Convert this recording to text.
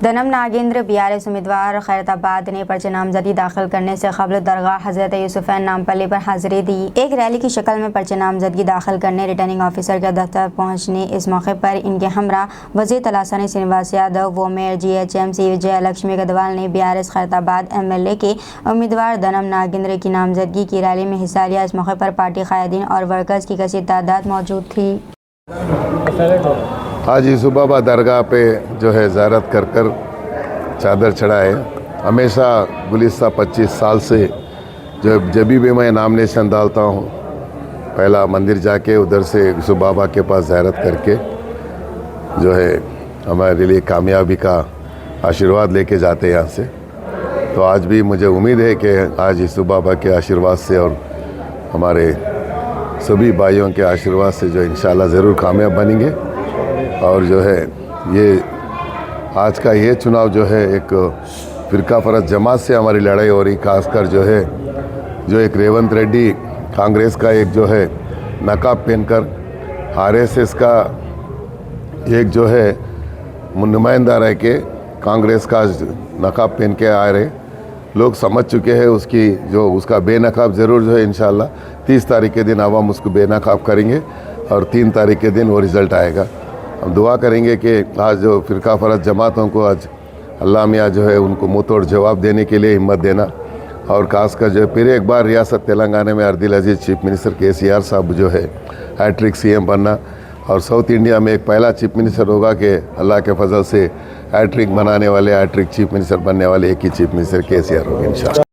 दनम Nagendra BRS उम्मीदवार खैरताबाद ने पर्चे नामजदगी दाखिल करने से कबल दरगाह हजरत यूसुफैन नामपल्ली पर हाजिरी दी। एक रैली की शक्ल में पर्चे नामजदगी दाखिल करने रिटर्निंग ऑफिसर के दफ्तर पहुंचने इस मौके पर इनके हमरा वज़ीर तलासानी श्रीनिवास यादव व मेयर GHMC विजयलक्ष्मी गदवाल ने बीआरएस खैरताबाद MLA के उम्मीदवार दनम नागेंद्र की नामजदगी की रैली में हिस्सा लिया। इस मौके पर पार्टी कायदीन और वर्कर्स की कसीर तादाद मौजूद थी। आज यूसुफबाबा दरगाह पे जो है ज़ियारत कर चादर चढ़ाए। हमेशा गुलिस्ता 25 साल से जब भी मैं नामिनेशन डालता हूँ, पहला मंदिर जाके उधर से यूसुफबाबा के पास ज़ियारत करके जो है हमारे लिए कामयाबी का आशीर्वाद लेके जाते हैं यहाँ से। तो आज भी मुझे उम्मीद है कि आज यूसुफबाबा के आशीर्वाद से और हमारे सभी भाइयों के आशीर्वाद से जो इंशाल्लाह ज़रूर कामयाब बनेंगे। और जो है ये आज का ये चुनाव जो है एक फ़िरका फ़रक़ जमात से हमारी लड़ाई हो रही, खासकर जो है जो एक रेवंत रेड्डी कांग्रेस का एक जो है नकाब पहनकर RSS का एक जो है नुमाइंदा रह के कांग्रेस का नकाब पहन के आ रहे लोग समझ चुके हैं उसकी जो उसका बेनकाब ज़रूर जो है इंशाल्लाह 30 तारीख के दिन आवाम उसको बेनकाब करेंगे और 3 तारीख के दिन वो रिज़ल्ट आएगा। हम दुआ करेंगे कि आज जो फ़िरका फ़रक़ जमातों को आज अल्लाह मियाँ जो है उनको मुँह तोड़ जवाब देने के लिए हिम्मत देना और खासकर जो है फिर एक बार रियासत तेलंगाना में अर्दिल अजीज़ चीफ मिनिस्टर KCR साहब जो है हैट्रिक CM बनना और साउथ इंडिया में एक पहला चीफ मिनिस्टर होगा कि अल्लाह के फजल से हैट्रिक बनाने वाले हैट्रिक चीफ मिनिस्टर बनने वाले एक ही चीफ मिनिस्टर KCR होंगे इंशाअल्लाह।